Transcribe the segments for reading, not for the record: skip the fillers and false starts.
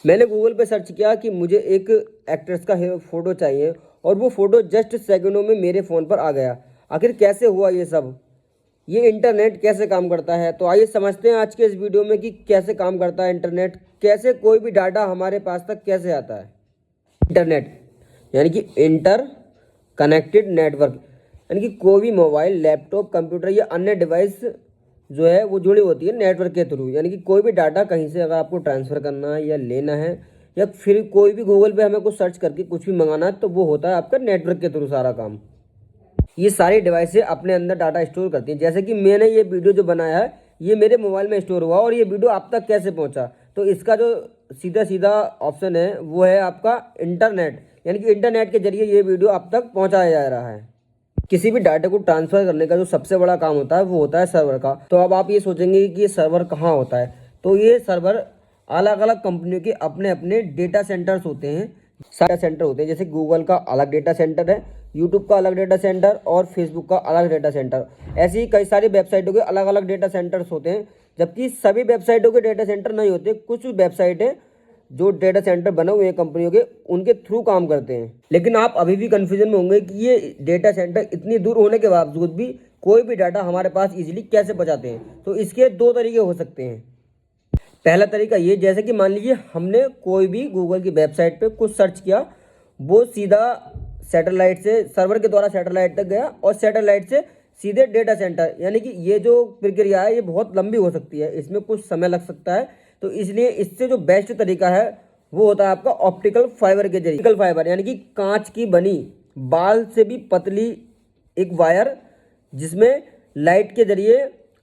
मैंने गूगल पे सर्च किया कि मुझे एक एक्ट्रेस का फ़ोटो चाहिए और वो फ़ोटो जस्ट सेकंडों में मेरे फ़ोन पर आ गया। आखिर कैसे हुआ ये सब? ये इंटरनेट कैसे काम करता है? तो आइए समझते हैं आज के इस वीडियो में कि कैसे काम करता है इंटरनेट, कैसे कोई भी डाटा हमारे पास तक कैसे आता है। इंटरनेट यानी कि इंटर कनेक्टेड नेटवर्क, यानी कि कोई भी मोबाइल, लैपटॉप, कंप्यूटर या अन्य डिवाइस जो है वो जुड़ी होती है नेटवर्क के थ्रू। यानी कि कोई भी डाटा कहीं से अगर आपको ट्रांसफ़र करना है या लेना है या फिर कोई भी गूगल पे हमें कुछ सर्च करके कुछ भी मंगाना है, तो वो होता है आपका नेटवर्क के थ्रू सारा काम। ये सारी डिवाइसें अपने अंदर डाटा स्टोर करती हैं। जैसे कि मैंने ये वीडियो जो बनाया है, ये मेरे मोबाइल में स्टोर हुआ और ये वीडियो आप तक कैसे पहुंचा, तो इसका जो सीधा सीधा ऑप्शन है वो है आपका इंटरनेट। यानी कि इंटरनेट के जरिए ये वीडियो आप तक पहुंचाया जा रहा है। किसी भी डाटा को ट्रांसफ़र करने का जो सबसे बड़ा काम होता है वो होता है सर्वर का। तो अब आप ये सोचेंगे कि ये सर्वर कहाँ होता है, तो ये सर्वर अलग अलग कंपनियों के अपने अपने डेटा सेंटर्स होते हैं। सारे सेंटर होते हैं, जैसे गूगल का अलग डेटा सेंटर है, यूट्यूब का अलग डेटा सेंटर और फेसबुक का अलग डेटा सेंटर। ऐसे ही कई सारी वेबसाइटों के अलग अलग डेटा सेंटर्स होते हैं, जबकि सभी वेबसाइटों के डेटा सेंटर नहीं होते। कुछ वेबसाइट है जो डेटा सेंटर बने हुए हैं कंपनियों के, उनके थ्रू काम करते हैं। लेकिन आप अभी भी कन्फ्यूजन में होंगे कि ये डेटा सेंटर इतनी दूर होने के बावजूद भी कोई भी डाटा हमारे पास इजीली कैसे पहुंचाते हैं। तो इसके दो तरीके हो सकते हैं। पहला तरीका ये, जैसे कि मान लीजिए हमने कोई भी गूगल की वेबसाइट पे कुछ सर्च किया, वो सीधा सैटेलाइट से सर्वर के द्वारा सैटेलाइट तक गया और सैटेलाइट से सीधे डेटा सेंटर। यानी कि ये जो प्रक्रिया है ये बहुत लंबी हो सकती है, इसमें कुछ समय लग सकता है। तो इसलिए इससे जो बेस्ट तरीका है वो होता है आपका ऑप्टिकल फाइबर के जरिए। ऑप्टिकल फाइबर यानी कि कांच की बनी बाल से भी पतली एक वायर, जिसमें लाइट के जरिए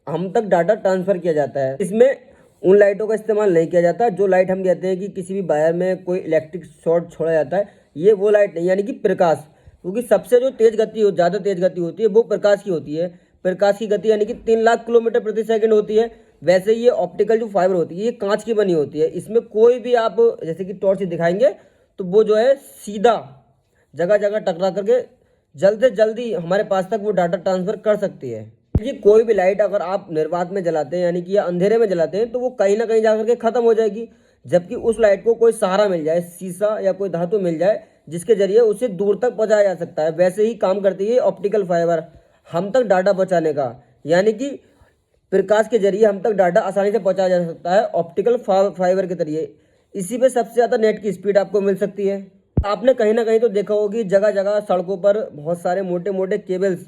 हम तक डाटा ट्रांसफ़र किया जाता है। इसमें उन लाइटों का इस्तेमाल नहीं किया जाता जो लाइट हम कहते हैं कि किसी भी वायर में कोई इलेक्ट्रिक शॉर्ट छोड़ा जाता है, ये वो लाइट नहीं, यानी कि प्रकाश। क्योंकि सबसे जो तेज़ गति हो, ज़्यादा तेज़ गति होती है वो प्रकाश की होती है। प्रकाश की गति यानी कि 3 लाख किलोमीटर प्रति सेकंड होती है। वैसे ये ऑप्टिकल जो फाइबर होती है ये कांच की बनी होती है। इसमें कोई भी आप जैसे कि टॉर्च दिखाएंगे तो वो जो है सीधा जगह जगह टकरा करके जल्द से जल्दी हमारे पास तक वो डाटा ट्रांसफ़र कर सकती है। ये कोई भी लाइट अगर आप निर्वात में जलाते हैं यानी कि या अंधेरे में जलाते हैं तो वो कहीं ना कहीं जाकर के ख़त्म हो जाएगी। जबकि उस लाइट को कोई सहारा मिल जाए, शीशा या कोई धातु मिल जाए जिसके जरिए उसे दूर तक पहुंचाया जा सकता है, वैसे ही काम करती है ऑप्टिकल फाइबर हम तक डाटा पहुंचाने का। यानी कि प्रकाश के जरिए हम तक डाटा आसानी से पहुंचाया जा सकता है ऑप्टिकल फाइबर के जरिए। इसी पे सबसे ज़्यादा नेट की स्पीड आपको मिल सकती है। आपने कहीं ना कहीं तो देखा होगा कि जगह जगह सड़कों पर बहुत सारे मोटे मोटे केबल्स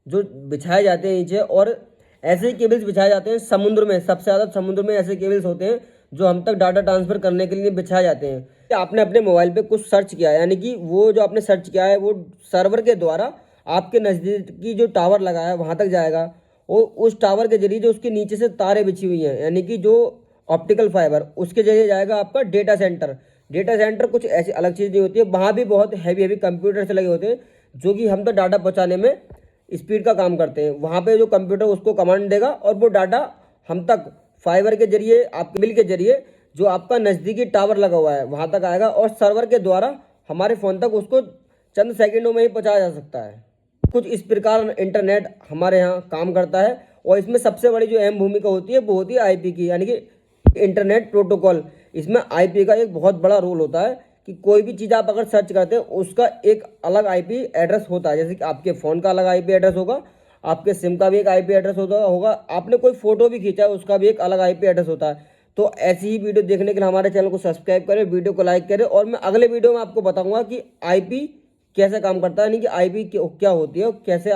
जो बिछाए जाते हैं नीचे, और ऐसे ही केबल्स बिछाए जाते हैं समुद्र में। सबसे ज़्यादा समुद्र में ऐसे केबल्स होते हैं जो हम तक डाटा ट्रांसफ़र करने के लिए बिछाए जाते हैं। आपने अपने मोबाइल पे कुछ सर्च किया, यानी कि वो जो आपने सर्च किया है वो सर्वर के द्वारा आपके नज़दीकी जो टावर लगा है वहाँ तक जाएगा, और उस टावर के जरिए जो उसके नीचे से तारें बिछी हुई हैं यानी कि जो ऑप्टिकल फाइबर, उसके जरिए जाएगा आपका डेटा सेंटर। डेटा सेंटर कुछ ऐसी अलग चीज़ नहीं होती है, वहाँ भी बहुत हैवी हैवी कंप्यूटर से लगे होते हैं जो कि हम तक डाटा पहुँचाने में स्पीड का काम करते हैं। वहाँ पे जो कंप्यूटर उसको कमांड देगा और वो डाटा हम तक फाइबर के जरिए, आपके बिल के जरिए जो आपका नज़दीकी टावर लगा हुआ है वहाँ तक आएगा, और सर्वर के द्वारा हमारे फ़ोन तक उसको चंद सेकंडों में ही पहुँचाया जा सकता है। कुछ इस प्रकार इंटरनेट हमारे यहाँ काम करता है, और इसमें सबसे बड़ी जो अहम भूमिका होती है वो होती है आईपी की, यानी कि इंटरनेट प्रोटोकॉल। इसमें आईपी का एक बहुत बड़ा रोल होता है कि कोई भी चीज़ आप अगर सर्च करते हैं उसका एक अलग आईपी एड्रेस होता है। जैसे कि आपके फ़ोन का अलग आईपी एड्रेस होगा, आपके सिम का भी एक आईपी एड्रेस होगा, आपने कोई फ़ोटो भी खींचा है उसका भी एक अलग आईपी एड्रेस होता है। तो ऐसी ही वीडियो देखने के लिए हमारे चैनल को सब्सक्राइब करें, वीडियो को लाइक करें, और मैं अगले वीडियो में आपको बताऊँगा कि आईपी कैसे काम करता है, यानी कि आईपी क्या होती है और कैसे